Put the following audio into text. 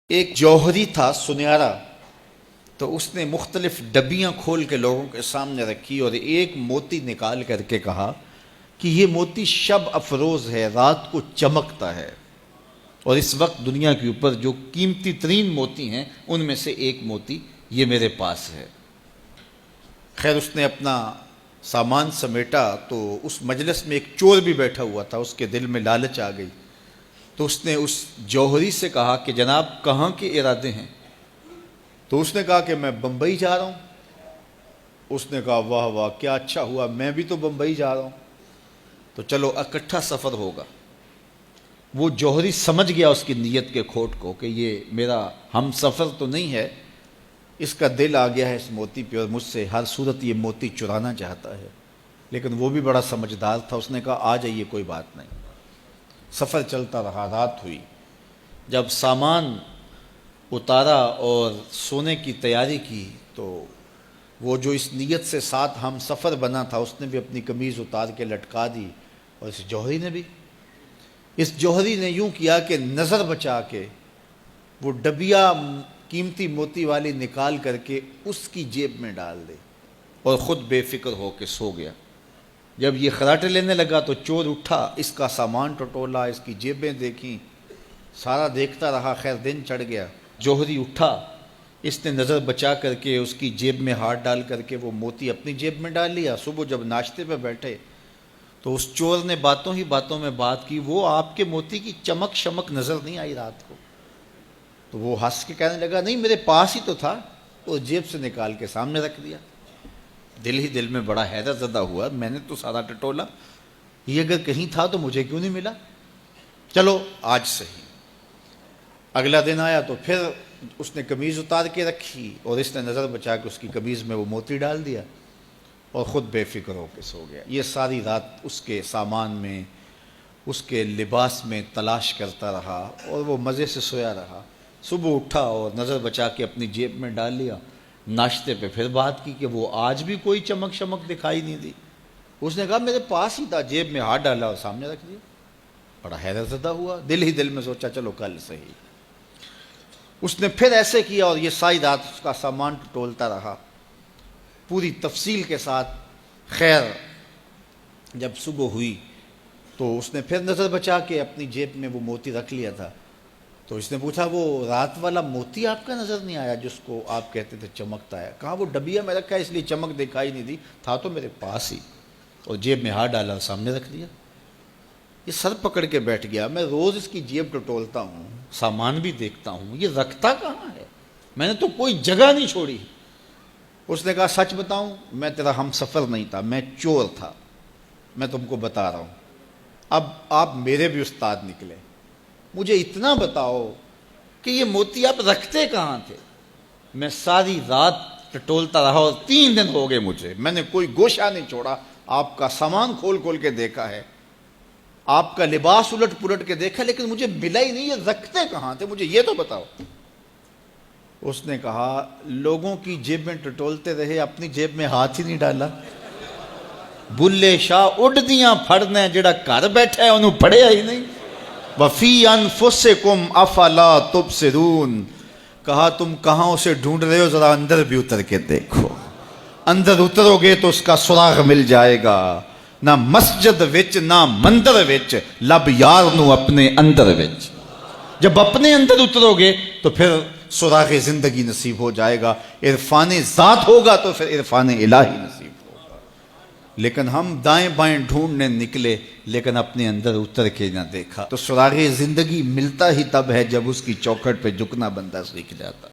ایک جوہری تھا سنہرا، تو اس نے مختلف ڈبیاں کھول کے لوگوں کے سامنے رکھی اور ایک موتی نکال کر کے کہا کہ یہ موتی شب افروز ہے، رات کو چمکتا ہے، اور اس وقت دنیا کے اوپر جو قیمتی ترین موتی ہیں ان میں سے ایک موتی یہ میرے پاس ہے۔ خیر اس نے اپنا سامان سمیٹا تو اس مجلس میں ایک چور بھی بیٹھا ہوا تھا، اس کے دل میں لالچ آ گئی، تو اس نے اس جوہری سے کہا کہ جناب کہاں کے ارادے ہیں؟ تو اس نے کہا کہ میں بمبئی جا رہا ہوں۔ اس نے کہا واہ واہ کیا اچھا ہوا، میں بھی تو بمبئی جا رہا ہوں، تو چلو اکٹھا سفر ہوگا۔ وہ جوہری سمجھ گیا اس کی نیت کے کھوٹ کو کہ یہ میرا ہم سفر تو نہیں ہے، اس کا دل آ گیا ہے اس موتی پہ اور مجھ سے ہر صورت یہ موتی چرانا چاہتا ہے۔ لیکن وہ بھی بڑا سمجھدار تھا، اس نے کہا آ جائیے کوئی بات نہیں۔ سفر چلتا رہا، رات ہوئی، جب سامان اتارا اور سونے کی تیاری کی تو وہ جو اس نیت سے ساتھ ہم سفر بنا تھا اس نے بھی اپنی قمیض اتار کے لٹکا دی، اور اس جوہری نے بھی۔ اس جوہری نے یوں کیا کہ نظر بچا کے وہ ڈبیا قیمتی موتی والی نکال کر کے اس کی جیب میں ڈال دے اور خود بے فکر ہو کے سو گیا۔ جب یہ خراٹے لینے لگا تو چور اٹھا، اس کا سامان ٹٹولا، اس کی جیبیں دیکھیں، سارا دیکھتا رہا۔ خیر دن چڑھ گیا، جوہری اٹھا، اس نے نظر بچا کر کے اس کی جیب میں ہاتھ ڈال کر کے وہ موتی اپنی جیب میں ڈال لیا۔ صبح جب ناشتے پہ بیٹھے تو اس چور نے باتوں ہی باتوں میں بات کی، وہ آپ کے موتی کی چمک شمک نظر نہیں آئی رات کو؟ تو وہ ہنس کے کہنے لگا نہیں میرے پاس ہی تو تھا، وہ جیب سے نکال کے سامنے رکھ دیا۔ دل ہی دل میں بڑا حیرت زدہ ہوا، میں نے تو سارا ٹٹولا، یہ اگر کہیں تھا تو مجھے کیوں نہیں ملا؟ چلو آج صحیح۔ اگلا دن آیا تو پھر اس نے قمیض اتار کے رکھی اور اس نے نظر بچا کے اس کی قمیض میں وہ موتی ڈال دیا اور خود بے فکر ہو کے سو گیا۔ یہ ساری رات اس کے سامان میں، اس کے لباس میں تلاش کرتا رہا اور وہ مزے سے سویا رہا۔ صبح اٹھا اور نظر بچا کے اپنی جیب میں ڈال لیا۔ ناشتے پہ پھر بات کی کہ وہ آج بھی کوئی چمک شمک دکھائی نہیں دی۔ اس نے کہا میرے پاس ہی تھا، جیب میں ہاتھ ڈالا اور سامنے رکھ دیا۔ بڑا حیرت زدہ ہوا، دل ہی دل میں سوچا چلو کل صحیح۔ اس نے پھر ایسے کیا اور یہ ساری رات اس کا سامان ٹٹولتا رہا پوری تفصیل کے ساتھ۔ خیر جب صبح ہوئی تو اس نے پھر نظر بچا کے اپنی جیب میں وہ موتی رکھ لیا تھا۔ تو اس نے پوچھا وہ رات والا موتی آپ کا نظر نہیں آیا جس کو آپ کہتے تھے چمکتا ہے؟ کہا وہ ڈبیا میں رکھا ہے اس لیے چمک دکھائی نہیں دی، تھا تو میرے پاس ہی، اور جیب میں ہاتھ ڈالا اور سامنے رکھ دیا۔ یہ سر پکڑ کے بیٹھ گیا، میں روز اس کی جیب ٹٹولتا ہوں، سامان بھی دیکھتا ہوں، یہ رکھتا کہاں ہے؟ میں نے تو کوئی جگہ نہیں چھوڑی۔ اس نے کہا سچ بتاؤں میں تیرا ہم سفر نہیں تھا، میں چور تھا، میں تم کو بتا رہا ہوں۔ اب آپ میرے بھی استاد نکلے، مجھے اتنا بتاؤ کہ یہ موتی آپ رکھتے کہاں تھے؟ میں ساری رات ٹٹولتا رہا اور 3 دن ہو گئے مجھے، میں نے کوئی گوشہ نہیں چھوڑا، آپ کا سامان کھول کھول کے دیکھا ہے، آپ کا لباس الٹ پلٹ کے دیکھا، لیکن مجھے ملا ہی نہیں، یہ رکھتے کہاں تھے مجھے یہ تو بتاؤ۔ اس نے کہا لوگوں کی جیب میں ٹٹولتے رہے، اپنی جیب میں ہاتھ ہی نہیں ڈالا۔ بلے شاہ اڈ دیاں پھڑنے، جڑا گھر بیٹھا ہے انہوں پڑھیا ہی نہیں۔ وَفِي أَنفُسِكُمْ أَفَلَا تُبْصِرُونَ، کہا تم کہاں اسے ڈھونڈ رہے ہو، ذرا اندر بھی اتر کے دیکھو، اندر اترو گے تو اس کا سراغ مل جائے گا۔ نہ مسجد وچ نہ مندر وچ، لب یار نو اپنے اندر وچ۔ جب اپنے اندر اترو گے تو پھر سراغ زندگی نصیب ہو جائے گا، عرفان ذات ہوگا تو پھر عرفان الہی نصیب ہوگا۔ لیکن ہم دائیں بائیں ڈھونڈنے نکلے لیکن اپنے اندر اتر کے نہ دیکھا۔ تو سراغ زندگی ملتا ہی تب ہے جب اس کی چوکھٹ پہ جھکنا بندہ سیکھ جاتا۔